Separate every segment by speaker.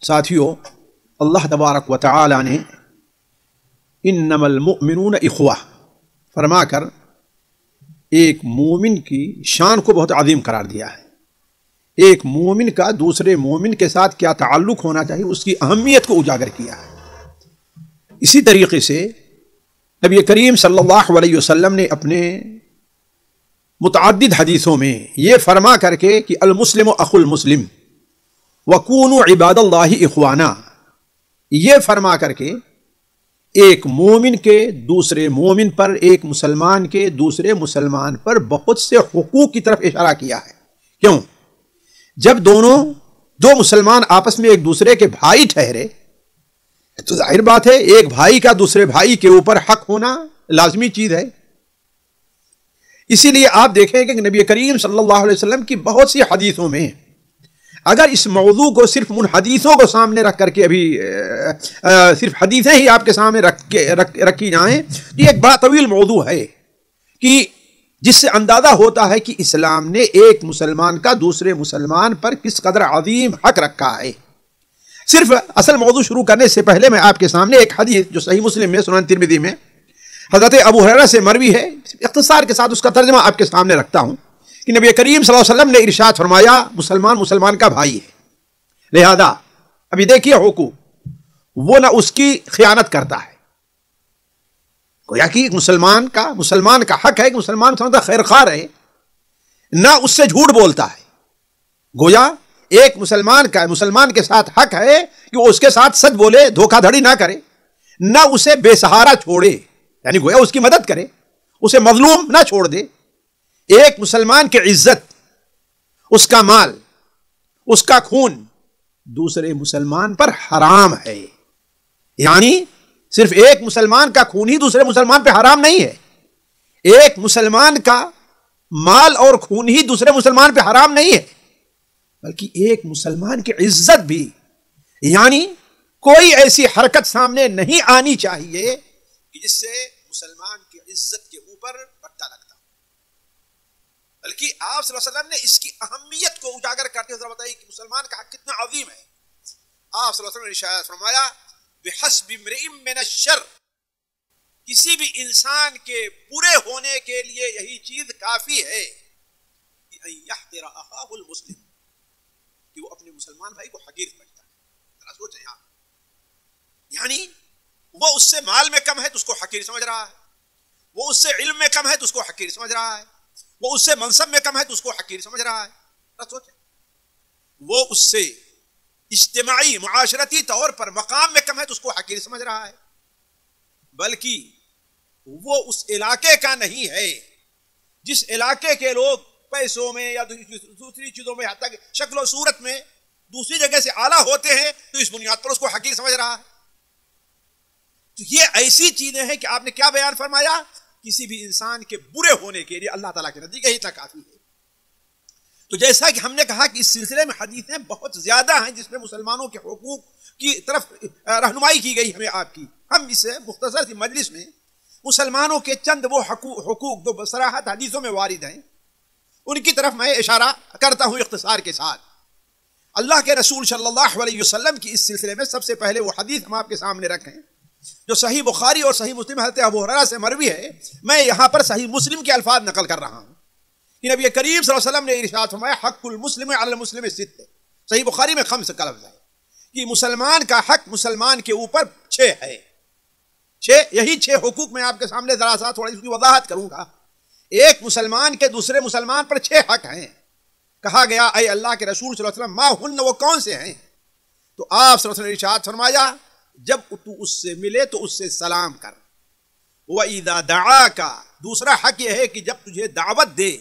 Speaker 1: ساتھیو، اللہ تبارک و تعالی نے انما المؤمنون اخوہ فرما کر ایک مومن کی شان کو بہت عظیم قرار دیا ہے۔ ایک مومن کا دوسرے مومن کے ساتھ کیا تعلق ہونا چاہیے اس کی اہمیت کو اجاگر کیا ہے۔ اسی طریقے سے نبی کریم صلی اللہ علیہ وسلم نے اپنے متعدد حدیثوں میں یہ فرما کر کے کہ المسلم اخو المسلم وکونوا عباد اللہ اخوانا، یہ فرما کر کے ایک مومن کے دوسرے مومن پر، ایک مسلمان کے دوسرے مسلمان پر بہت سے حقوق کی طرف اشارہ کیا ہے۔ کیوں؟ جب دو مسلمان آپس میں ایک دوسرے کے بھائی ٹھہرے تو ظاہر بات ہے ایک بھائی کا دوسرے بھائی کے اوپر حق ہونا لازمی چیز ہے۔ اسی لیے آپ دیکھیں کہ نبی کریم صلی اللہ علیہ وسلم کی بہت سی حدیثوں میں اگر اس موضوع کو صرف ان حدیثوں کو سامنے رکھ کر کے ابھی صرف حدیثیں ہی آپ کے سامنے رکھی جائیں تو یہ ایک بڑا طویل موضوع ہے کہ جس سے اندازہ ہوتا ہے کہ اسلام نے ایک مسلمان کا دوسرے مسلمان پر کس قدر عظیم حق رکھا ہے۔ صرف اصل موضوع شروع کرنے سے پہلے میں آپ کے سامنے ایک حدیث جو صحیح مسلم میں، سنن ترمذی میں حضرت ابو ہریرہ سے مروی ہے، اختصار کے ساتھ اس کا ترجمہ آپ کے سامنے رکھتا ہوں کہ نبی کریم صلی اللہ علیہ وسلم نے ارشاد فرمایا مسلمان مسلمان کا بھائی ہے، لہذا ابھی دیکھیے حقوق، وہ نہ اس کی خیانت کرتا ہے، گویا کہ مسلمان کا حق ہے کہ مسلمان کا خیر خواہ رہے، نہ اس سے جھوٹ بولتا ہے، گویا ایک مسلمان کے ساتھ حق ہے کہ وہ اس کے ساتھ سچ بولے، دھوکہ دھڑی نہ کرے، نہ اسے بے سہارا چھوڑے، یعنی گویا اس کی مدد کرے، اسے مظلوم نہ چھوڑ دے۔ ایک مسلمان کی عزت، اس کا مال، اس کا خون دوسرے مسلمان پر حرام ہے، یعنی صرف ایک مسلمان کا خون ہی دوسرے مسلمان پہ حرام نہیں ہے، ایک مسلمان کا مال اور خون ہی دوسرے مسلمان پہ حرام نہیں ہے، بلکہ ایک مسلمان کی عزت بھی، یعنی کوئی ایسی حرکت سامنے نہیں آنی چاہیے کہ جس سے مسلمان کی عزت کے اوپر پٹا لگتا ہو، بلکہ آپ صلی اللہ علیہ وسلم نے اس کی اہمیت کو اجاگر کرتے ہوئے بتائی کہ مسلمان کا حق کتنا عظیم ہے۔ آپ صلی اللہ علیہ وسلم نے ارشاد فرمایا بحسب امرئ من الشر، کسی بھی انسان کے برے ہونے کے لیے یہی چیز کافی ہے کہ ان یحقر اخاہ المسلم، کہ وہ اپنے مسلمان بھائی کو حقیر سمجھتا ہے۔ ذرا سوچیں آپ، یعنی وہ اس سے مال میں کم ہے تو اس کو حقیر سمجھ رہا ہے، وہ اس سے علم میں کم ہے تو اس کو حقیر سمجھ رہا ہے، وہ اس سے منصب میں کم ہے تو اس کو حقیر سمجھ رہا ہے۔ ذرا سوچیں، وہ اس سے اجتماعی معاشرتی طور پر مقام میں کم ہے تو اس کو حقیر سمجھ رہا ہے، بلکہ وہ اس علاقے کا نہیں ہے جس علاقے کے لوگ پیسوں میں یا دوسری چیزوں میں، حتیٰ کہ شکل و صورت میں دوسری جگہ سے اعلیٰ ہوتے ہیں، تو اس بنیاد پر اس کو حقیر سمجھ رہا ہے۔ تو یہ ایسی چیزیں ہیں کہ آپ نے کیا بیان فرمایا، کسی بھی انسان کے برے ہونے کے لیے اللہ تعالیٰ کے نزدیک یہی اتنا کافی ہے۔ تو جیسا کہ ہم نے کہا کہ اس سلسلے میں حدیثیں بہت زیادہ ہیں جس میں مسلمانوں کے حقوق کی طرف رہنمائی کی گئی ہمیں آپ کی، ہم اس مختصر سی مجلس میں مسلمانوں کے چند وہ حقوق جو بصراحت حدیثوں میں وارد ہیں ان کی طرف میں اشارہ کرتا ہوں اختصار کے ساتھ۔ اللہ کے رسول صلی اللہ علیہ وسلم کی اس سلسلے میں سب سے پہلے وہ حدیث ہم آپ کے سامنے رکھیں جو صحیح بخاری اور صحیح مسلم حضرت ابو ہریرہ سے مروی ہے، میں یہاں پر صحیح مسلم کے الفاظ نقل کر رہا ہوں کہ نبی کریم صلی اللہ علیہ وسلم نے ارشاد فرمایا حق المسلم علی المسلم ست، صحیح بخاری میں 5 کا لفظ ہے کہ مسلمان کا حق مسلمان کے اوپر 6 ہے، یہی 6 حقوق میں آپ کے سامنے ذرا سا تھوڑی اس کی وضاحت کروں گا۔ ایک مسلمان کے دوسرے مسلمان پر 6 حق ہیں۔ کہا گیا اے اللہ کے رسول صلی اللہ علیہ وسلم ما ہن، وہ کون سے ہیں؟ تو آپ صلی اللہ علیہ وسلم نے ارشاد فرمایا جب تو اس سے ملے تو اس سے سلام کر، وَإِذَا دَعَاكَ، دوسرا حق یہ ہے کہ جب تجھے دعوت دے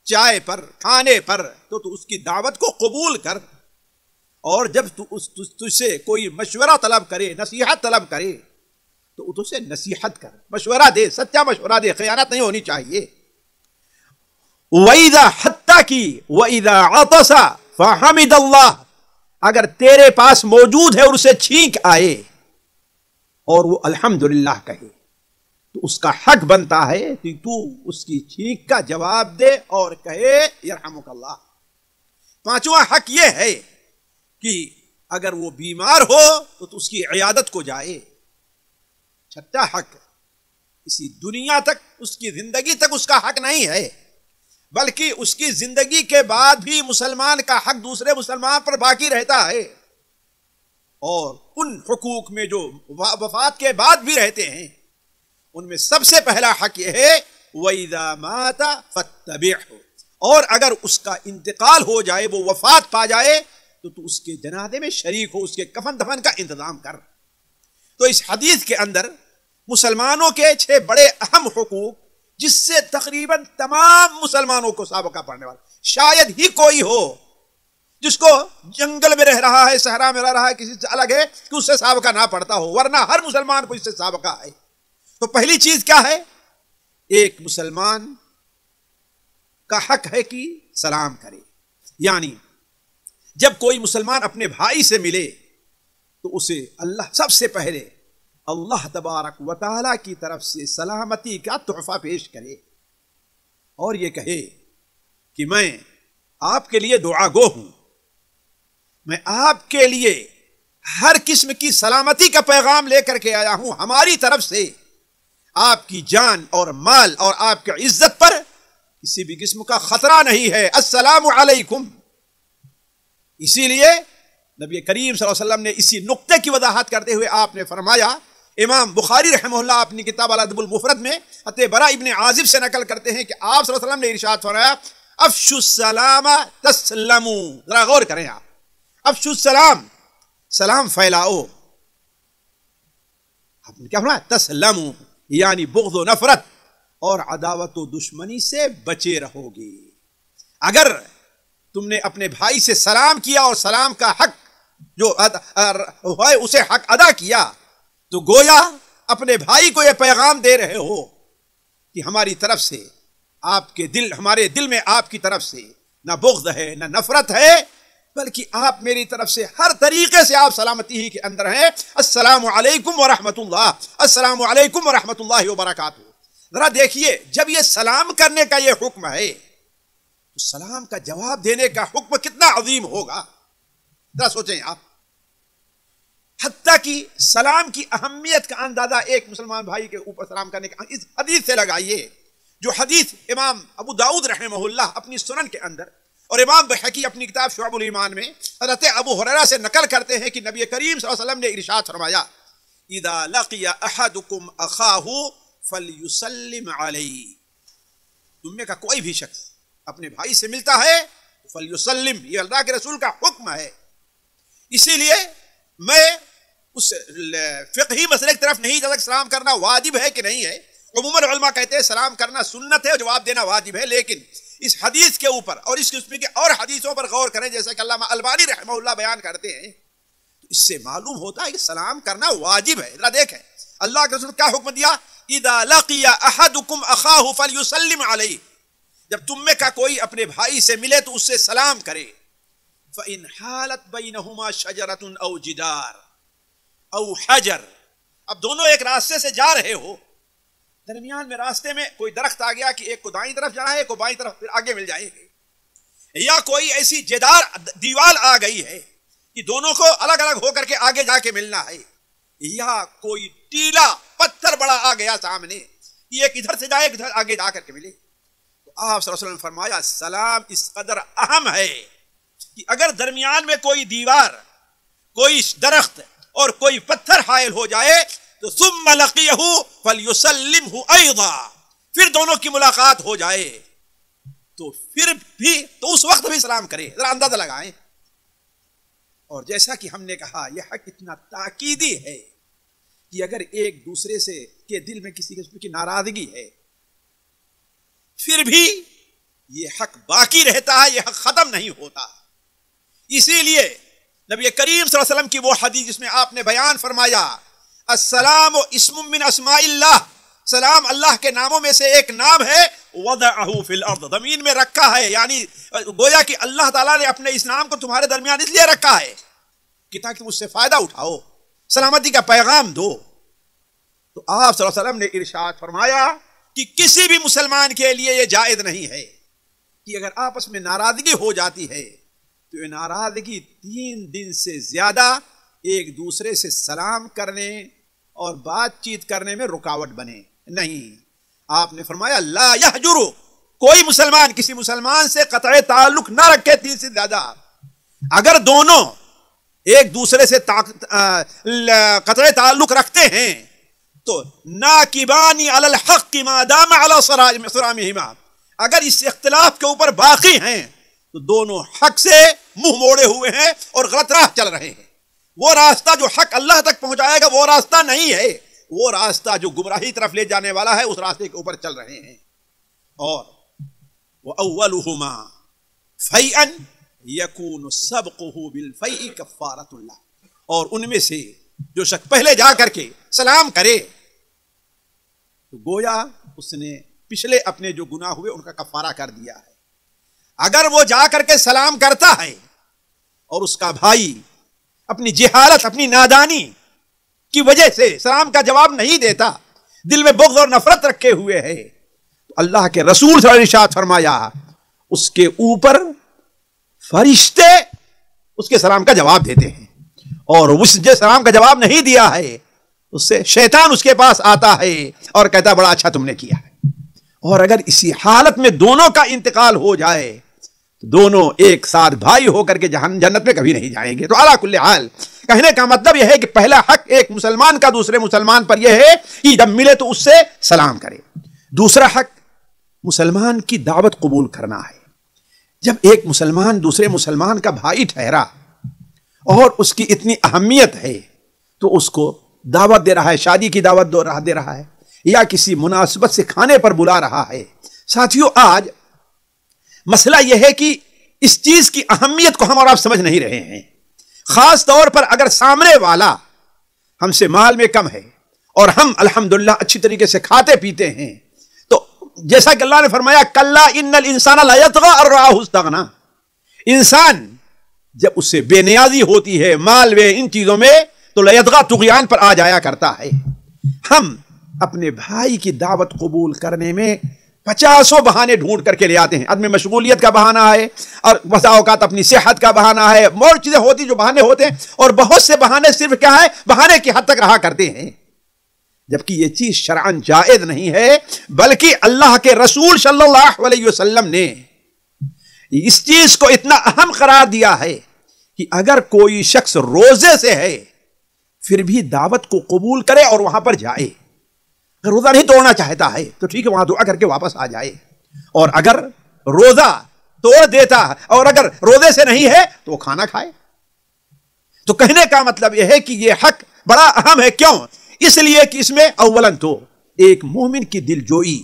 Speaker 1: چائے پر، کھانے پر، تو اس کی دعوت کو قبول کر، اور جب تجھ سے کوئی مشورہ طلب کرے، نصیحت طلب کرے تو اسے نصیحت کر، مشورہ دے، سچا مشورہ دے، خیانت نہیں ہونی چاہیے۔ وَإِذَا حَتَّى کی وَإِذَا عَطَسَ فَحَمِدَ اللَّهَ، اگر تیرے پاس موجود ہے اور اسے چھینک آئے اور وہ الحمدللہ کہے تو اس کا حق بنتا ہے کہ تو اس کی چھینک کا جواب دے اور کہے یرحمک اللہ۔ 5واں حق یہ ہے کہ اگر وہ بیمار ہو تو اس کی عیادت کو جائے. چھٹا حق اسی دنیا تک، اس کی زندگی تک اس کا حق نہیں ہے، بلکہ اس کی زندگی کے بعد بھی مسلمان کا حق دوسرے مسلمان پر باقی رہتا ہے. اور ان حقوق میں جو وفات کے بعد بھی رہتے ہیں، ان میں سب سے پہلا حق یہ ہے وَإِذَا مَاتَ فَاتَّبِعْهُ، اور اگر اس کا انتقال ہو جائے، وہ وفات پا جائے، تو اس کے جنازے میں شریک ہو، اس کے کفن دفن کا انتظام کر. تو اس حدیث کے اندر مسلمانوں کے 6 بڑے اہم حقوق، جس سے تقریباً تمام مسلمانوں کو سابقہ پڑھنے والا، شاید ہی کوئی ہو جس کو جنگل میں رہ رہا ہے، صحرا میں رہ رہا ہے، کسی سے الگ ہے، کہ اس سے سابقہ نہ پڑھتا ہو، ورنہ ہر مسلمان کو اس سے سابقہ ہے. تو پہلی چیز کیا ہے؟ ایک مسلمان کا حق ہے کہ سلام کرے. یعنی جب کوئی مسلمان اپنے بھائی سے ملے تو اسے اللہ سب سے پہلے اللہ تبارک و تعالی کی طرف سے سلامتی کا تحفہ پیش کرے اور یہ کہے کہ میں آپ کے لیے دعا گو ہوں، میں آپ کے لیے ہر قسم کی سلامتی کا پیغام لے کر کے آیا ہوں، ہماری طرف سے آپ کی جان اور مال اور آپ کی عزت پر کسی بھی قسم کا خطرہ نہیں ہے، السلام علیکم. اسی لیے نبی کریم صلی اللہ علیہ وسلم نے اسی نقطے کی وضاحت کرتے ہوئے آپ نے فرمایا، امام بخاری رحمہ اللہ اپنی کتاب الادب المفرد میں حضرت برا ابن عازب سے نقل کرتے ہیں کہ آپ صلی اللہ علیہ وسلم نے ارشاد فرمایا افشوا السلام تسلموا. ذرا غور کریں آپ، افشوا السلام، سلام پھیلاؤ. آپ نے کیا فرمایا؟ تسلموا، یعنی بغض و نفرت اور عداوت و دشمنی سے بچے رہو گے. اگر تم نے اپنے بھائی سے سلام کیا اور سلام کا حق جو ہے اسے حق ادا کیا، تو گویا اپنے بھائی کو یہ پیغام دے رہے ہو کہ ہماری طرف سے آپ کے دل، ہمارے دل میں آپ کی طرف سے نہ بغض ہے نہ نفرت ہے، بلکہ آپ میری طرف سے ہر طریقے سے آپ سلامتی ہی کے اندر ہیں. السلام علیکم ورحمۃ اللہ، السلام علیکم ورحمۃ اللہ وبرکاتہ. ذرا دیکھیے، جب یہ سلام کرنے کا یہ حکم ہے تو سلام کا جواب دینے کا حکم کتنا عظیم ہوگا. ذرا سوچیں آپ. حتیٰ کہ سلام کی اہمیت کا اندازہ ایک مسلمان بھائی کے اوپر سلام کرنے کا اس حدیث سے لگائیے، جو حدیث امام ابو داؤد رحمہ اللہ اپنی سنن کے اندر اور امام بحقی اپنی کتاب شعب الایمان میں حضرت ابو ہریرہ سے نقل کرتے ہیں کہ نبی کریم صلی اللہ علیہ وسلم نے ارشاد فرمایا اذا لقی احدکم اخاہ فلیسلم علیہ. تم میں کا کوئی بھی شخص اپنے بھائی سے ملتا ہے فلیسلم، یہ اللہ کے رسول کا حکم ہے. اسی لیے میں اس فقہی مسئلے کی طرف نہیں جا سکتا سلام کرنا واجب ہے کہ نہیں ہے. عموماً علماء کہتے ہیں سلام کرنا سنت ہے اور جواب دینا واجب ہے، لیکن اس حدیث کے اوپر اور اس قسم کے اور حدیثوں پر غور کریں جیسا کہ علامہ البانی رحمہ اللہ بیان کرتے ہیں، تو اس سے معلوم ہوتا ہے کہ سلام کرنا واجب ہے. ذرا دیکھیں اللہ کے رسول کیا حکم دیا، اذا لقی احدکم اخاہ فلیسلم علیہ. جب تم میں کا کوئی اپنے بھائی سے ملے تو اس سے سلام کرے. فإن حالت بینہما شجرۃ او جدار او حجر. اب دونوں ایک راستے سے جا رہے ہو، درمیان میں راستے میں کوئی درخت آ گیا کہ ایک کو دائیں طرف جانا ہے، ایک کو بائیں طرف، پھر آگے مل جائیں گے، یا کوئی ایسی جدار دیوار آ گئی ہے کہ دونوں کو الگ الگ ہو کر کے آگے جا کے ملنا ہے، یا کوئی ٹیلا پتھر بڑا آ گیا سامنے، یہ ایک ادھر سے جائے ایک ادھر آگے جا کر کے ملے. تو آپ صلی اللہ علیہ وسلم نے فرمایا سلام اس قدر اہم ہے کہ اگر درمیان میں کوئی دیوار، کوئی درخت اور کوئی پتھر حائل ہو جائے تو ثم لقیہ فلیسلمہ ایضا، پھر دونوں کی ملاقات ہو جائے تو پھر بھی تو اس وقت بھی سلام کرے. ذرا اندازہ لگائیں. اور جیسا کہ ہم نے کہا یہ حق اتنا تاکیدی ہے کہ اگر ایک دوسرے سے کے دل میں کسی قسم کی ناراضگی ہے پھر بھی یہ حق باقی رہتا ہے، یہ حق ختم نہیں ہوتا. اسی لیے نبی کریم صلی اللہ علیہ وسلم کی وہ حدیث جس میں آپ نے بیان فرمایا السلام اسم من اسماء اللہ، سلام اللہ کے ناموں میں سے ایک نام ہے، وضعہ فی الارض، زمین میں رکھا ہے، یعنی گویا کہ اللہ تعالیٰ نے اپنے اس نام کو تمہارے درمیان اس لیے رکھا ہے کہ تاکہ تم اس سے فائدہ اٹھاؤ، سلامتی کا پیغام دو. تو آپ صلی اللہ علیہ وسلم نے ارشاد فرمایا کہ کسی بھی مسلمان کے لیے یہ جائز نہیں ہے کہ اگر آپس میں ناراضگی ہو جاتی ہے تو ناراضگی 3 دن سے زیادہ ایک دوسرے سے سلام کرنے اور بات چیت کرنے میں رکاوٹ بنے نہیں. آپ نے فرمایا لا یحجر، کوئی مسلمان کسی مسلمان سے قطع تعلق نہ رکھے 3 سے زیادہ. اگر دونوں ایک دوسرے سے قطع تعلق رکھتے ہیں تو ناکبانی علی الحق ما دام علی صرامہما، اگر اس اختلاف کے اوپر باقی ہیں تو دونوں حق سے منہ موڑے ہوئے ہیں اور غلط راہ چل رہے ہیں. وہ راستہ جو حق اللہ تک پہنچائے گا وہ راستہ نہیں ہے، وہ راستہ جو گمراہی طرف لے جانے والا ہے اس راستے کے اوپر چل رہے ہیں. اور وَأَوَّلُهُمَا فَيْئًا يَكُونُ سَبْقُهُ بِالْفَيْءِ كَفَّارَةُ اللَّهِ، اور ان میں سے جو شخص پہلے جا کر کے سلام کرے تو گویا اس نے پچھلے اپنے جو گناہ ہوئے ان کا کفارہ کر دیا ہے. اگر وہ جا کر کے سلام کرتا ہے اور اس کا بھائی اپنی جہالت اپنی نادانی کی وجہ سے سلام کا جواب نہیں دیتا، دل میں بغض اور نفرت رکھے ہوئے ہے، تو اللہ کے رسول صلی اللہ علیہ وسلم نے ارشاد فرمایا اس کے اوپر فرشتے اس کے سلام کا جواب دیتے ہیں، اور اس جو سلام کا جواب نہیں دیا ہے اس سے شیطان اس کے پاس آتا ہے اور کہتا ہے بڑا اچھا تم نے کیا ہے. اور اگر اسی حالت میں دونوں کا انتقال ہو جائے تو دونوں ایک ساتھ بھائی ہو کر کے جنت میں کبھی نہیں جائیں گے. تو علی کل حال کہنے کا مطلب یہ ہے کہ پہلا حق ایک مسلمان کا دوسرے مسلمان پر یہ ہے کہ جب ملے تو اس سے سلام کرے. دوسرا حق مسلمان کی دعوت قبول کرنا ہے. جب ایک مسلمان دوسرے مسلمان کا بھائی ٹھہرا اور اس کی اتنی اہمیت ہے تو اس کو دعوت دے رہا ہے، شادی کی دعوت دے رہا ہے یا کسی مناسبت سے کھانے پر بلا رہا ہے. ساتھیوں آج مسئلہ یہ ہے کہ اس چیز کی اہمیت کو ہم اور آپ سمجھ نہیں رہے ہیں. خاص طور پر اگر سامنے والا ہم سے مال میں کم ہے اور ہم الحمدللہ اچھی طریقے سے کھاتے پیتے ہیں تو جیسا کہ اللہ نے فرمایا کلا ان الانسان لا یطغی ان رآہ استغنی، انسان جب اس سے بے نیازی ہوتی ہے مال میں ان چیزوں میں تو لا یطغی طغیان پر آ جایا کرتا ہے. ہم اپنے بھائی کی دعوت قبول کرنے میں 50 بہانے ڈھونڈ کر کے لے آتے ہیں. عدم مشغولیت کا بہانہ ہے اور بسا اوقات اپنی صحت کا بہانہ ہے، اور چیزیں ہوتی جو بہانے ہوتے ہیں، اور بہت سے بہانے صرف کیا ہے بہانے کی حد تک رہا کرتے ہیں، جبکہ یہ چیز شرعاً جائز نہیں ہے. بلکہ اللہ کے رسول صلی اللہ علیہ وسلم نے اس چیز کو اتنا اہم قرار دیا ہے کہ اگر کوئی شخص روزے سے ہے پھر بھی دعوت کو قبول کرے اور وہاں پر جائے. اگر روزہ نہیں توڑنا چاہتا ہے تو ٹھیک ہے وہاں دعا کر کے واپس آ جائے، اور اگر روزہ توڑ دیتا اور اگر روزے سے نہیں ہے تو وہ کھانا کھائے. تو کہنے کا مطلب یہ ہے کہ یہ حق بڑا اہم ہے. کیوں؟ اس لیے کہ اس میں اولاً تو ایک مومن کی دل جوئی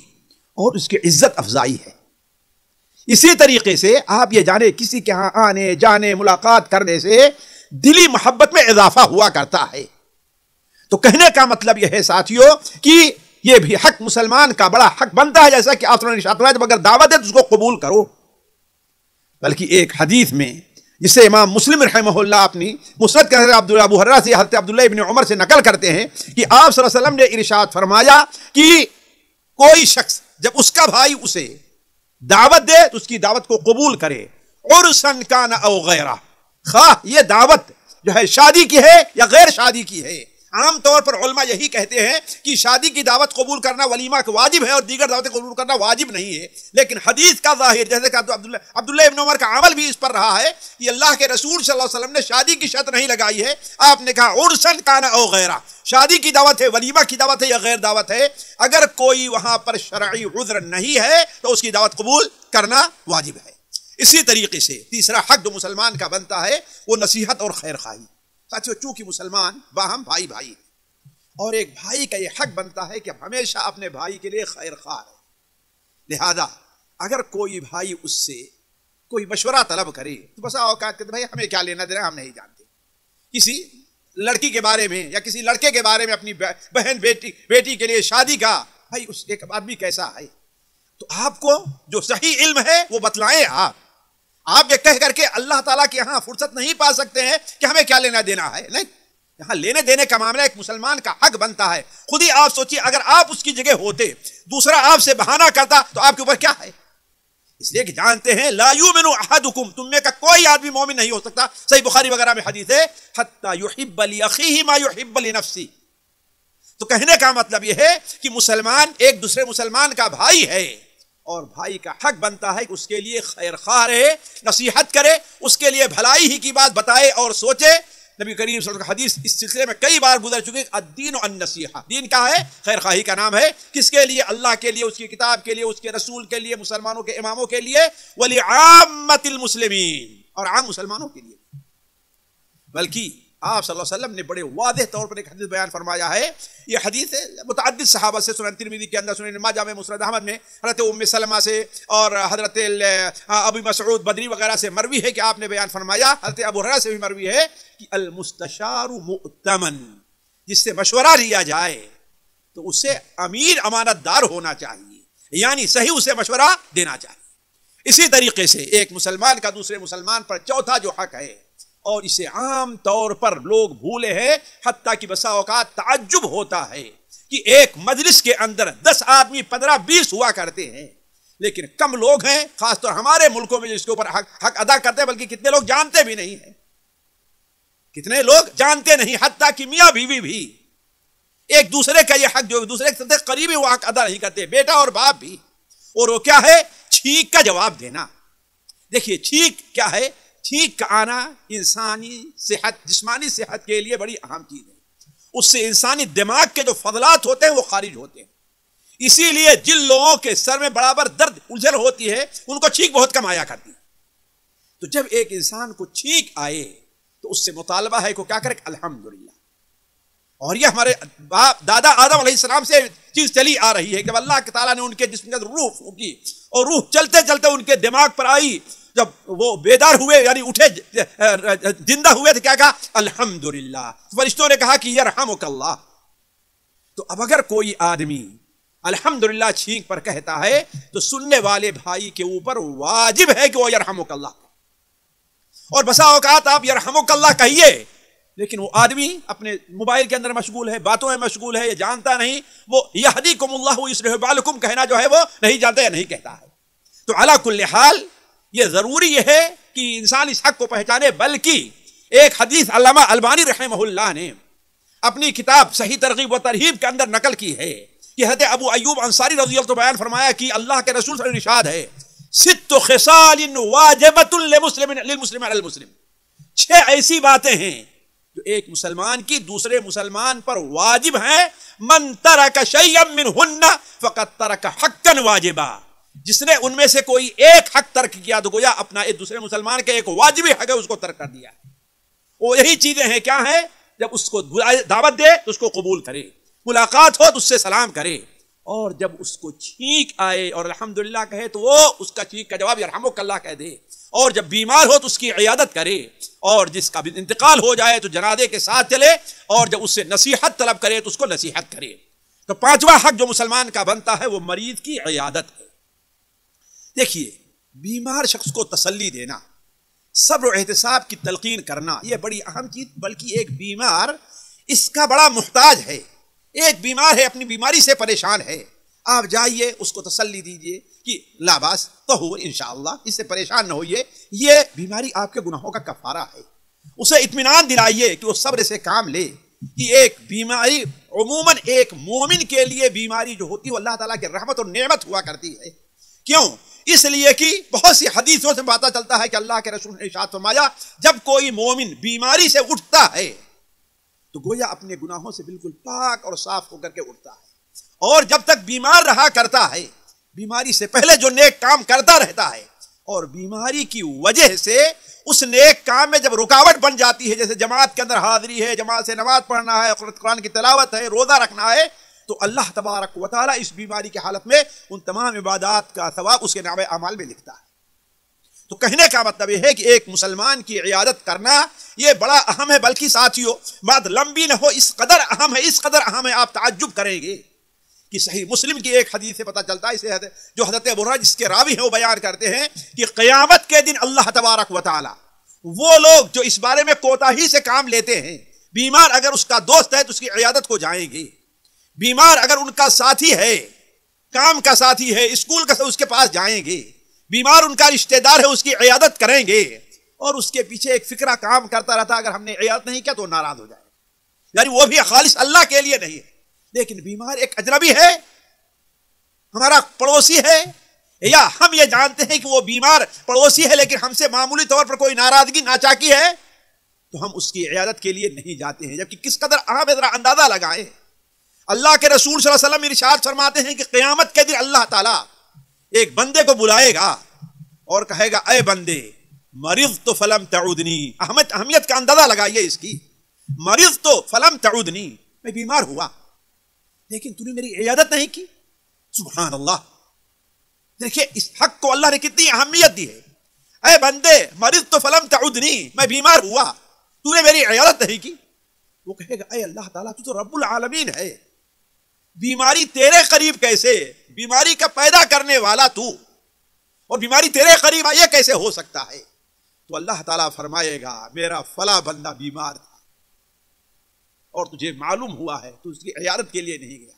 Speaker 1: اور اس کی عزت افزائی ہے. اسی طریقے سے آپ یہ جانے کسی کے ہاں آنے جانے ملاقات کرنے سے دلی محبت میں اضافہ ہوا کرتا ہے. تو کہنے کا مطلب یہ ہے ساتھیوں کہ یہ بھی حق مسلمان کا بڑا حق بنتا ہے، جیسا کہ آپ نے ارشاد فرمایا جب اگر دعوت ہے تو اس کو قبول کرو. بلکہ ایک حدیث میں جسے امام مسلم رحمہ اللہ اپنی مسند کے حضرت ابو ہریرہ سے حضرت عبداللہ ابن عمر سے نقل کرتے ہیں کہ آپ صلی اللہ علیہ وسلم نے ارشاد فرمایا کہ کوئی شخص جب اس کا بھائی اسے دعوت دے تو اس کی دعوت کو قبول کرے، عرسن کان او غیرہ، خواہ یہ دعوت جو ہے شادی کی ہے یا غیر شادی کی ہے. عام طور پر علماء یہی کہتے ہیں کہ شادی کی دعوت قبول کرنا ولیمہ کا واجب ہے اور دیگر دعوتیں قبول کرنا واجب نہیں ہے. لیکن حدیث کا ظاہر جیسے کہ عبداللہ ابن عمر کا عمل بھی اس پر رہا ہے کہ اللہ کے رسول صلی اللہ علیہ وسلم نے شادی کی شرط نہیں لگائی ہے. آپ نے کہا عرسن کان او غیرہ، شادی کی دعوت ہے، ولیمہ کی دعوت ہے یا غیر دعوت ہے، اگر کوئی وہاں پر شرعی عذر نہیں ہے تو اس کی دعوت قبول کرنا واجب ہے. اسی طریقے سے تیسرا حق جو مسلمان کا بنتا ہے وہ نصیحت اور خیر خواہی. ساتھیو چونکہ مسلمان باہم بھائی بھائی ہیں اور ایک بھائی کا یہ حق بنتا ہے کہ ہمیشہ اپنے بھائی کے لیے خیر خواہ ہے. لہذا اگر کوئی بھائی اس سے کوئی مشورہ طلب کرے تو بسا اوقات کہتے بھائی ہمیں کیا لینا دینا، ہم نہیں جانتے. کسی لڑکی کے بارے میں یا کسی لڑکے کے بارے میں اپنی بہن بیٹی کے لیے شادی کا، بھائی اس ایک آدمی کیسا ہے تو آپ کو جو صحیح علم ہے وہ بتلائیں. آپ یہ کہہ کر کے اللہ تعالیٰ کے یہاں فرصت نہیں پا سکتے ہیں کہ ہمیں کیا لینا دینا ہے. نہیں، یہاں لینے دینے کا معاملہ ایک مسلمان کا حق بنتا ہے. خود ہی آپ سوچیے اگر آپ اس کی جگہ ہوتے، دوسرا آپ سے بہانہ کرتا تو آپ کے اوپر کیا ہے؟ اس لیے کہ جانتے ہیں لا یؤمن احدکم، تم میں کا کوئی آدمی مومن نہیں ہو سکتا، صحیح بخاری وغیرہ میں حدیث ہے، حتی یحب لاخیہ ما یحب لنفسہ. تو کہنے کا مطلب یہ ہے کہ مسلمان ایک دوسرے مسلمان کا بھائی ہے، اور بھائی کا حق بنتا ہے کہ اس کے لیے خیر خواہ رہے، نصیحت کرے، اس کے لیے بھلائی ہی کی بات بتائے اور سوچے. نبی کریم صلی اللہ علیہ وسلم کا حدیث اس سلسلے میں کئی بار گزر چکے. الدین النصیحہ، دین کیا ہے؟ خیر خواہی کا نام ہے. کس کے لیے؟ اللہ کے لیے، اس کی کتاب کے لیے، اس کے رسول کے لیے، مسلمانوں کے اماموں کے لیے، ولعامۃ المسلمین، اور عام مسلمانوں کے لیے. بلکہ آپ صلی اللہ علیہ وسلم نے بڑے واضح طور پر ایک حدیث بیان فرمایا ہے. یہ حدیث متعدد صحابہ سے، سنن ترمذی کے اندر، سنن ماجہ میں، مسند احمد میں حضرت ام سلمہ سے اور حضرت ابو مسعود بدری وغیرہ سے مروی ہے کہ آپ نے بیان فرمایا. حضرت ابو ہریرہ سے بھی مروی ہے کہ المستشار مؤتمن، جس سے مشورہ لیا جائے تو اسے امیر امانت دار ہونا چاہیے، یعنی صحیح اسے مشورہ دینا چاہیے. اسی طریقے سے ایک مسلمان کا دوسرے مسلمان پر چوتھا جو حق ہے، اور اسے عام طور پر لوگ بھولے ہیں، حتیٰ کہ بسا اوقات تعجب ہوتا ہے کہ ایک مجلس کے اندر 10 آدمی 15 20 ہوا کرتے ہیں، لیکن کم لوگ ہیں خاص طور ہمارے ملکوں میں جس کے اوپر حق ادا کرتے ہیں، بلکہ کتنے لوگ جانتے بھی نہیں ہیں، کتنے لوگ جانتے نہیں، حتیٰ کہ میاں بیوی بھی ایک دوسرے کا یہ حق جو دوسرے کے ساتھ قریبی وہ حق ادا نہیں کرتے، بیٹا اور باپ بھی. اور وہ کیا ہے؟ چھینک کا جواب دینا. دیکھیے چھینک کیا ہے؟ چھینک کا آنا انسانی صحت، جسمانی صحت کے لیے بڑی اہم چیز ہے. اس سے انسانی دماغ کے جو فضلات ہوتے ہیں وہ خارج ہوتے ہیں. اسی لیے جن لوگوں کے سر میں برابر درد الجھن ہوتی ہے ان کو چھینک بہت کم آیا کرتی ہے. تو جب ایک انسان کو چھینک آئے تو اس سے مطالبہ ہے کہ کیا کرے؟ الحمدللہ. اور یہ ہمارے باپ دادا آدم علیہ السلام سے چیز چلی آ رہی ہے کہ اللہ کے تعالیٰ نے ان کے جسم کے روح پھونکی، اور روح چلتے چلتے ان کے دماغ پر آئی. جب وہ بیدار ہوئے، یعنی اٹھے، زندہ ہوئے، تو کیا کہا؟ الحمدللہ. فرشتوں نے کہا کہ یرحمک اللہ. تو اب اگر کوئی آدمی الحمدللہ چھینک پر کہتا ہے تو سننے والے بھائی کے اوپر واجب ہے کہ وہ یرحمک اللہ. اور بسا اوقات آپ یرحمک اللہ کہیے، لیکن وہ آدمی اپنے موبائل کے اندر مشغول ہے، باتوں میں مشغول ہے، یہ جانتا نہیں. وہ یہدیکم اللہ ویصلح بالکم کہنا جو ہے وہ نہیں جانتا یا نہیں کہتا ہے. تو علی کل حال یہ ضروری یہ ہے کہ انسان اس حق کو پہچانے. بلکہ ایک حدیث علامہ البانی رحمہ اللہ نے اپنی کتاب صحیح ترغیب و ترہیب کے اندر نقل کی ہے کہ حضرت ابو ایوب انصاری رضی اللہ عنہ بیان فرمایا کہ اللہ کے رسول صلی اللہ علیہ وسلم ارشاد ہے، 6 خصال واجبۃ للمسلم علی المسلم. 6 ایسی باتیں ہیں جو ایک مسلمان کی دوسرے مسلمان پر واجب ہیں. من ترک شیئا منہن فقد ترک حقا واجبا. جس نے ان میں سے کوئی ایک حق ترک کیا تو گویا اپنا ایک دوسرے مسلمان کے ایک واجبی حق ہے اس کو ترک کر دیا. وہ یہی چیزیں ہیں، کیا ہیں؟ جب اس کو دعوت دے تو اس کو قبول کرے، ملاقات ہو تو اس سے سلام کرے، اور جب اس کو چھینک آئے اور الحمدللہ کہے تو وہ اس کا چھینک کا جواب یرحمک اللہ کہہ دے. اور جب بیمار ہو تو اس کی عیادت کرے، اور جس کا بھی انتقال ہو جائے تو جنازے کے ساتھ چلے، اور جب اس سے نصیحت طلب کرے تو اس کو نصیحت کرے. تو 5واں حق جو مسلمان کا بنتا ہے وہ مریض کی عیادت ہے. دیکھیے بیمار شخص کو تسلی دینا، صبر و احتساب کی تلقین کرنا، یہ بڑی اہم چیز. بلکہ ایک بیمار اس کا بڑا محتاج ہے. ایک بیمار ہے، اپنی بیماری سے پریشان ہے، آپ جائیے اس کو تسلی دیجئے کہ لا باس طہور انشاءاللہ، اس سے پریشان نہ ہوئیے، یہ بیماری آپ کے گناہوں کا کفارہ ہے. اسے اطمینان دلائیے کہ وہ صبر سے کام لے. کہ ایک بیماری عموماً ایک مومن کے لیے بیماری جو ہوتی ہے وہ اللہ تعالیٰ کی رحمت اور نعمت ہوا کرتی ہے. کیوں؟ اس لیے کہ بہت سی حدیثوں سے پتہ چلتا ہے کہ اللہ کے رسول نے ارشاد فرمایا جب کوئی مومن بیماری سے اٹھتا ہے تو گویا اپنے گناہوں سے بالکل پاک اور صاف ہو کر کے اٹھتا ہے. اور جب تک بیمار رہا کرتا ہے، بیماری سے پہلے جو نیک کام کرتا رہتا ہے، اور بیماری کی وجہ سے اس نیک کام میں جب رکاوٹ بن جاتی ہے، جیسے جماعت کے اندر حاضری ہے، جماعت سے نماز پڑھنا ہے، قرآن کی تلاوت ہے، روزہ رکھنا ہے، تو اللہ تبارک و تعالیٰ اس بیماری کی حالت میں ان تمام عبادات کا ثواب اس کے نامہ اعمال میں لکھتا ہے. تو کہنے کا مطلب یہ ہے کہ ایک مسلمان کی عیادت کرنا یہ بڑا اہم ہے. بلکہ ساتھیوں بات لمبی نہ ہو، اس قدر اہم ہے، اس قدر اہم ہے، آپ تعجب کریں گے کہ صحیح مسلم کی ایک حدیث سے پتہ چلتا ہے، اسے جو حضرت ابو ہریرہ جس کے راوی ہیں وہ بیان کرتے ہیں کہ قیامت کے دن اللہ تبارک و تعالی وہ لوگ جو اس بارے میں کوتاہی سے کام لیتے ہیں، بیمار اگر اس کا دوست ہے تو اس کی عیادت کو جائیں گے، بیمار اگر ان کا ساتھی ہے، کام کا ساتھی ہے، اسکول کا اس کے پاس جائیں گے، بیمار ان کا رشتہ دار ہے، اس کی عیادت کریں گے، اور اس کے پیچھے ایک فکرہ کام کرتا رہتا اگر ہم نے عیادت نہیں کیا تو ناراض ہو جائے، یعنی وہ بھی خالص اللہ کے لیے نہیں ہے۔ لیکن بیمار ایک اجنبی ہے، ہمارا پڑوسی ہے، یا ہم یہ جانتے ہیں کہ وہ بیمار پڑوسی ہے لیکن ہم سے معمولی طور پر کوئی ناراضگی ناچاکی ہے، تو ہم اس کی عیادت کے لیے نہیں جاتے ہیں۔ جبکہ کس قدر اہم ہے ذرا اندازہ لگائیں۔ اللہ کے رسول صلی اللہ علیہ وسلم ارشاد فرماتے ہیں کہ قیامت کے دن اللہ تعالیٰ ایک بندے کو بلائے گا اور کہے گا اے بندے مرضت فلم تعودنی، اہمیت کا اندازہ لگائیے اس کی، مرضت فلم تعودنی، میں بیمار ہوا لیکن تو نے میری عیادت نہیں کی۔ سبحان اللہ، دیکھیے اس حق کو اللہ نے کتنی اہمیت دی ہے۔ اے بندے مرضت فلم تعودنی، میں بیمار ہوا تو نے میری عیادت نہیں کی۔ وہ کہے گا اے اللہ تعالیٰ تو رب العالمین ہے، بیماری تیرے قریب کیسے، بیماری کا پیدا کرنے والا تو، اور بیماری تیرے قریب یہ کیسے ہو سکتا ہے؟ تو اللہ تعالیٰ فرمائے گا میرا فلاں بندہ بیمار تھا اور تجھے معلوم ہوا ہے تو اس کی عیادت کے لیے نہیں گیا،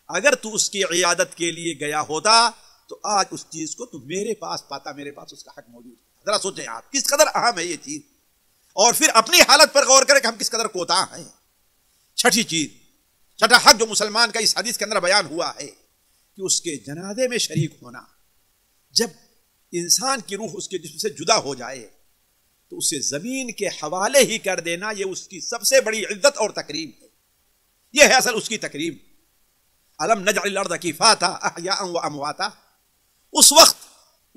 Speaker 1: اگر تو اس کی عیادت کے لیے گیا ہوتا تو آج اس چیز کو تو میرے پاس پاتا، میرے پاس اس کا حق موجود ہے۔ ذرا سوچیں آپ کس قدر اہم ہے یہ چیز، اور پھر اپنی حالت پر غور کریں کہ ہم کس قدر کوتاہ ہیں۔ چھٹی چیز، چھٹا حق جو مسلمان کا اس حدیث کے اندر بیان ہوا ہے کہ اس کے جنازے میں شریک ہونا۔ جب انسان کی روح اس کے جسم سے جدا ہو جائے تو اسے زمین کے حوالے ہی کر دینا، یہ اس کی سب سے بڑی عزت اور تکریم ہے، یہ ہے اصل اس کی تکریم۔ الم نجعل الارض کفاتا احیاء و امواتا، اس وقت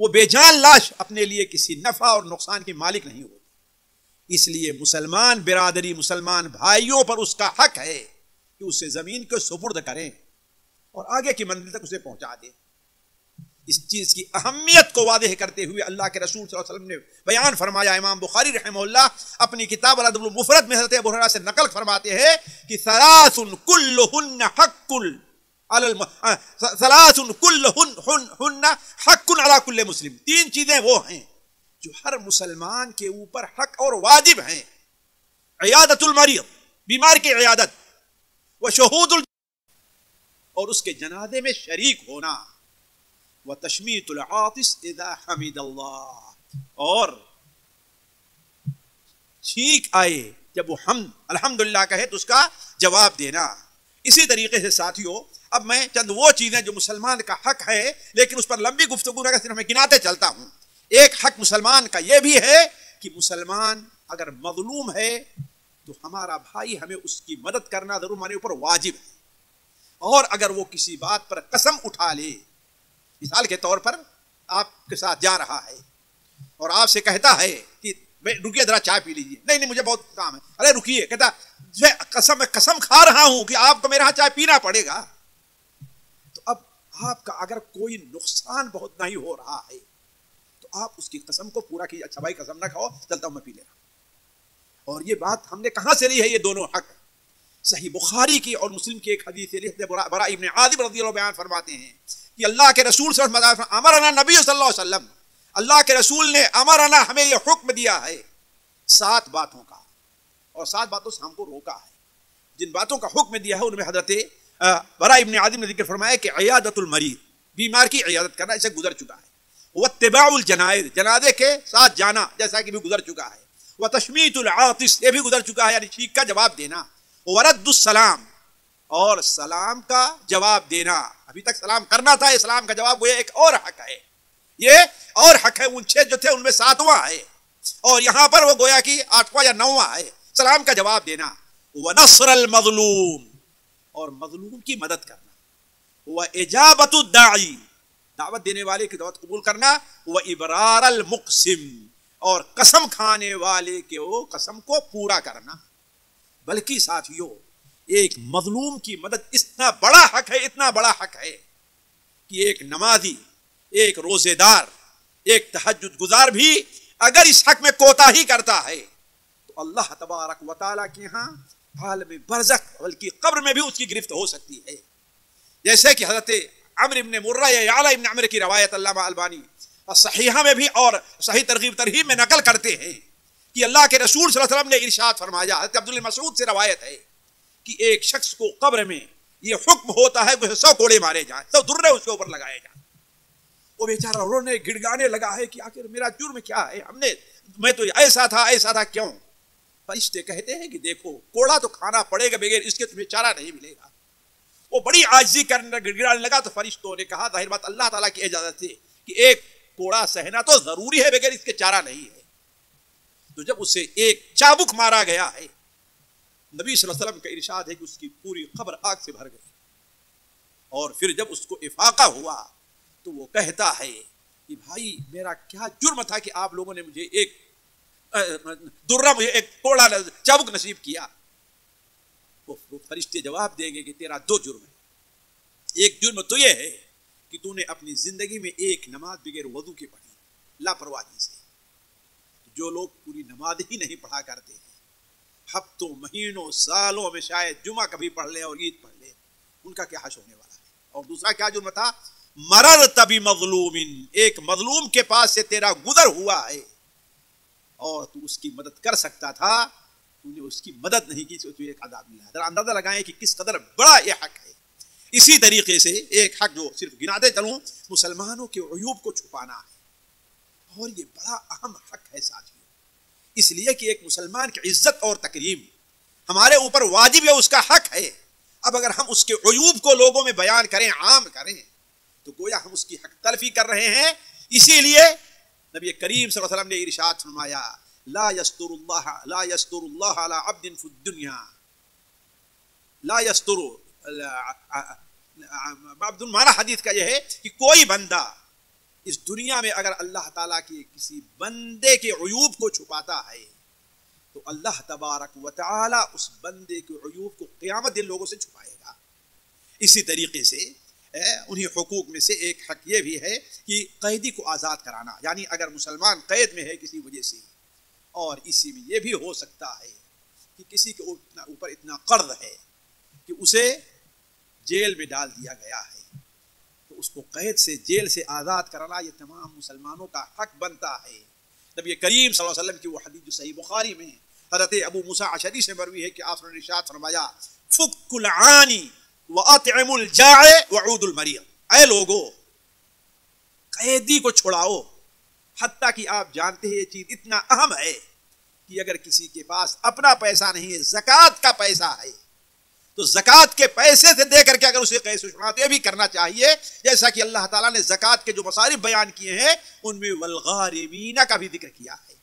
Speaker 1: وہ بے جان لاش اپنے لیے کسی نفع اور نقصان کی مالک نہیں ہوتی، اس لیے مسلمان برادری، مسلمان بھائیوں پر اس کا حق ہے کہ اسے زمین کو سپرد کریں اور آگے کی منزل تک اسے پہنچا دیں۔ اس چیز کی اہمیت کو واضح کرتے ہوئے اللہ کے رسول صلی اللہ علیہ وسلم نے بیان فرمایا، امام بخاری رحمہ اللہ اپنی کتاب الادب المفرد میں حضرت ابو ہریرہ سے نقل فرماتے ہیں کہ ثلاث کلہن حق ثلاث کلہن حق علی کل مسلم، تین چیزیں وہ ہیں جو ہر مسلمان کے اوپر حق اور واجب ہیں: عیادت المریض، بیمار کی عیادت، وشہود اور اس کے جنازے میں شریک ہونا، وتشمیت العاطس اذا حمد اللہ، اور چھینک آئے جب وہ حمد الحمدللہ کہے تو اس کا جواب دینا۔ اسی طریقے سے ساتھیوں اب میں چند وہ چیزیں جو مسلمان کا حق ہے لیکن اس پر لمبی گفتگو نہ صرف میں گناتے چلتا ہوں۔ ایک حق مسلمان کا یہ بھی ہے کہ مسلمان اگر مظلوم ہے تو ہمارا بھائی ہمیں اس کی مدد کرنا ضرور ہمارے اوپر واجب ہے، اور اگر وہ کسی بات پر قسم اٹھا لے، مثال کے طور پر آپ کے ساتھ جا رہا ہے اور آپ سے کہتا ہے کہ رکیے ذرا چائے پی لیجیے، نہیں نہیں مجھے بہت کام ہے، ارے رکیے، کہتا میں قسم کھا رہا ہوں کہ آپ کو میرے ہاں چائے پینا پڑے گا، تو اب آپ کا اگر کوئی نقصان بہت نہیں ہو رہا ہے تو آپ اس کی قسم کو پورا کیجیے، اچھا بھائی قسم نہ کھاؤ، چلتا ہوں میں پی لے رہا ہوں۔ اور یہ بات ہم نے کہاں سے لی ہے؟ یہ دونوں حق صحیح بخاری کی اور مسلم کی ایک حدیث سے براء ابن عازب رضی اللہ عنہ بیان فرماتے ہیں کہ اللہ کے رسول صلی اللہ علیہ وسلم امرنا نبی صلی اللہ علیہ وسلم، اللہ کے رسول نے امرنا ہمیں یہ حکم دیا ہے 7 باتوں کا، اور 7 باتوں سے ہم کو روکا ہے۔ جن باتوں کا حکم دیا ہے ان میں حضرت براء ابن عازب نے ذکر فرمایا کہ عیادت المریض، بیمار کی عیادت کرنا، اسے گزر چکا ہے، واتباع الجنائز، جنازے کے ساتھ جانا جیسا کہ بھی گزر چکا ہے، وتشمیت العاطس، یہ بھی گزر چکا ہے، یعنی چھینک کا جواب دینا، ورد السلام، اور سلام کا جواب دینا، ابھی تک سلام کرنا تھا، اسلام کا جواب وہ ایک اور حق ہے، یہ اور حق ہے، ان 6 جو تھے ان میں 7واں ہے، اور یہاں پر وہ گویا کہ 8واں یا 9واں ہے، سلام کا جواب دینا، ونصر المظلوم، اور مظلوم کی مدد کرنا، واجابت الداعی، دعوت دینے والے کی دعوت قبول کرنا، وابرار المقسم، اور قسم کھانے والے کے وہ قسم کو پورا کرنا۔ بلکہ ساتھیوں ایک مظلوم کی مدد اتنا بڑا حق ہے، اتنا بڑا حق ہے کہ ایک نمازی، ایک روزے دار، ایک تہجد گزار بھی اگر اس حق میں کوتاہی کرتا ہے تو اللہ تبارک و تعالیٰ کے ہاں عالم برزخ بلکہ قبر میں بھی اس کی گرفت ہو سکتی ہے۔ جیسے کہ حضرت عمرو بن مرہ یا یعلا بن عمرو کی روایت علامہ البانی اور صحیحہ میں بھی اور صحیح ترغیب ترہیب میں نقل کرتے ہیں کہ اللہ کے رسول صلی اللہ علیہ وسلم نے ارشاد فرمایا، حضرت عبداللہ مسعود سے روایت ہے کہ ایک شخص کو قبر میں یہ حکم ہوتا ہے کہ 100 کوڑے مارے جائیں، 100 درے اس کے اوپر لگائے جائیں، وہ بیچارہ رونے گڑگانے لگا ہے کہ آخر میرا جرم کیا ہے، میں تو ایسا تھا کیوں؟ فرشتے کہتے ہیں کہ دیکھو کوڑا تو کھانا پڑے گا، بغیر اس کے تمہیں چارہ نہیں ملے گا۔ وہ بڑی عاجزی کرنے گڑگڑانے لگا تو فرشتوں نے کہا ظاہر بات اللہ تعالیٰ کی اجازت ہے کہ ایک کوڑا سہنا تو ضروری ہے، بغیر اس کے چارہ نہیں ہے۔ تو جب اسے ایک چابک مارا گیا ہے، نبی صلی اللہ علیہ وسلم کا ارشاد ہے کہ اس کی پوری قبر آگ سے بھر گئی، اور پھر جب اس کو افاقہ ہوا تو وہ کہتا ہے کہ بھائی میرا کیا جرم تھا کہ آپ لوگوں نے مجھے ایک کوڑا چابک نصیب کیا؟ وہ فرشتے جواب دیں گے کہ تیرا دو جرم ہے۔ ایک جرم تو یہ ہے کہ تو نے اپنی زندگی میں ایک نماز بغیر وضو کے پڑھی، لاپرواہی سے۔ جو لوگ پوری نماز ہی نہیں پڑھا کرتے ہیں، ہفتوں مہینوں سالوں میں شاید جمعہ کبھی پڑھ لیں اور عید پڑھ لیں، ان کا کیا حشر ہونے والا ہے۔ اور دوسرا کیا جرم تھا؟ مررت بمظلوم، ایک مظلوم کے پاس سے تیرا گزر ہوا ہے اور تو اس کی مدد کر سکتا تھا، تو نے اس کی مدد نہیں کی، تو ایک عذاب ملا۔ ذرا اندازہ لگائیں کہ کس قدر بڑا یہ حق ہے۔ اسی طریقے سے ایک حق جو صرف گناتے چلوں، مسلمانوں کے عیوب کو چھپانا ہے، اور یہ بڑا اہم حق ہے ساتھیوں، اس لیے کہ ایک مسلمان کی عزت اور تکریم ہمارے اوپر واجب ہے، اس کا حق ہے۔ اب اگر ہم اس کے عیوب کو لوگوں میں بیان کریں، عام کریں، تو گویا ہم اس کی حق تلفی کر رہے ہیں۔ اسی لیے نبی کریم صلی اللہ علیہ وسلم نے ارشاد فرمایا لا یستر اللہ علی عبد فی الدنیا، لا یستر عبد، معنی حدیث کا یہ ہے کہ کوئی بندہ اس دنیا میں اگر اللہ تعالیٰ کے کسی بندے کے عیوب کو چھپاتا ہے تو اللہ تبارک و تعالی اس بندے کے عیوب کو قیامت دن لوگوں سے چھپائے گا۔ اسی طریقے سے انہی حقوق میں سے ایک حق یہ بھی ہے کہ قیدی کو آزاد کرانا، یعنی اگر مسلمان قید میں ہے کسی وجہ سے، اور اسی میں یہ بھی ہو سکتا ہے کہ کسی کے اوپر اتنا قرض ہے کہ اسے جیل میں ڈال دیا گیا ہے، تو اس کو قید سے جیل سے آزاد کرانا یہ تمام مسلمانوں کا حق بنتا ہے۔ نبی کریم صلی اللہ علیہ وسلم کی وہ حدیث جو صحیح بخاری میں حضرت ابو موسیٰ اشعری سے مروی ہے کہ آپ نے ارشاد فرمایا فک العانی وَأَطْعِمُ الْجَاعِ وَعُودُ الْمَرِيضِ، اے لوگو قیدی کو چھڑاؤ، حتیٰ کہ آپ جانتے ہیں یہ چیز اتنا اہم ہے کہ اگر کسی کے پاس اپنا پیسہ نہیں ہے، زکوٰۃ کا پیسہ ہے، تو زکوٰۃ کے پیسے سے دے کر کے اگر اسے قید سے چھڑاؤ تو یہ بھی کرنا چاہیے، جیسا کہ اللہ تعالیٰ نے زکوٰۃ کے جو مصارف بیان کیے ہیں ان میں والغارمین کا بھی ذکر کیا ہے۔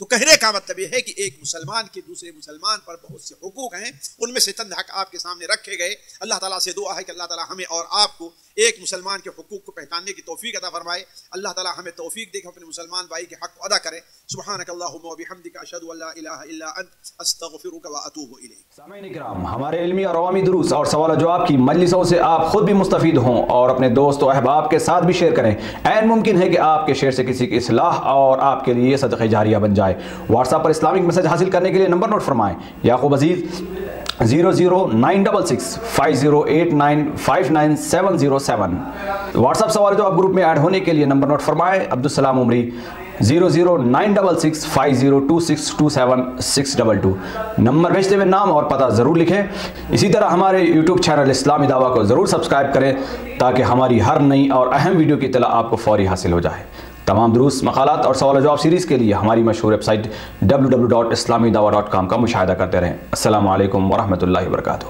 Speaker 1: تو کہنے کا مطلب یہ ہے کہ ایک مسلمان کے دوسرے مسلمان پر بہت سے حقوق ہیں، ان میں سے چند حق آپ کے سامنے رکھے گئے۔ اللہ تعالیٰ سے دعا ہے کہ اللہ تعالیٰ ہمیں اور آپ کو ایک مسلمان کے حقوق کو پہچاننے کی توفیق عطا فرمائے۔ اللہ تعالیٰ ہمیں توفیق دے کہ اپنے مسلمان بھائی کے حق کو ادا کریں۔ سبحانک اللہم و بحمدک، اشہد ان لا الہ الا انت، استغفرک و اتوب الیک۔
Speaker 2: سامعین اکرام، ہمارے علمی اور عوامی دروس اور سوال و جواب کی مجلسوں سے آپ خود بھی مستفید ہوں اور اپنے دوست و احباب کے ساتھ بھی شیئر کریں۔ عین ممکن ہے کہ آپ کے شیئر سے کسی کی اصلاح اور آپ کے لیے صدقہ جاریہ بن جائے۔ واٹس ایپ پر اسلامک میسج حاصل کرنے کے لیے نمبر نوٹ فرمائیں: یعقوب عزیز 00966 5089 59707۔ واٹس ایپ سوال جواب گروپ میں ایڈ ہونے کے لیے نمبر نوٹ فرمائیں: عبدالسلام عمری 00966 502627 نمبر بھیجتے ہوئے نام اور پتہ ضرور لکھیں۔ اسی طرح ہمارے یوٹیوب چینل اسلامی دعویٰ کو ضرور سبسکرائب کریں تاکہ ہماری ہر نئی اور اہم ویڈیو کی اطلاع آپ کو فوری حاصل ہو جائے۔ تمام دروس، مقالات اور سوال و جواب سیریز کے لیے ہماری مشہور ویب سائٹ www.islamidawah.com کا مشاہدہ کرتے رہیں۔ السلام علیکم ورحمۃ اللہ وبرکاتہ۔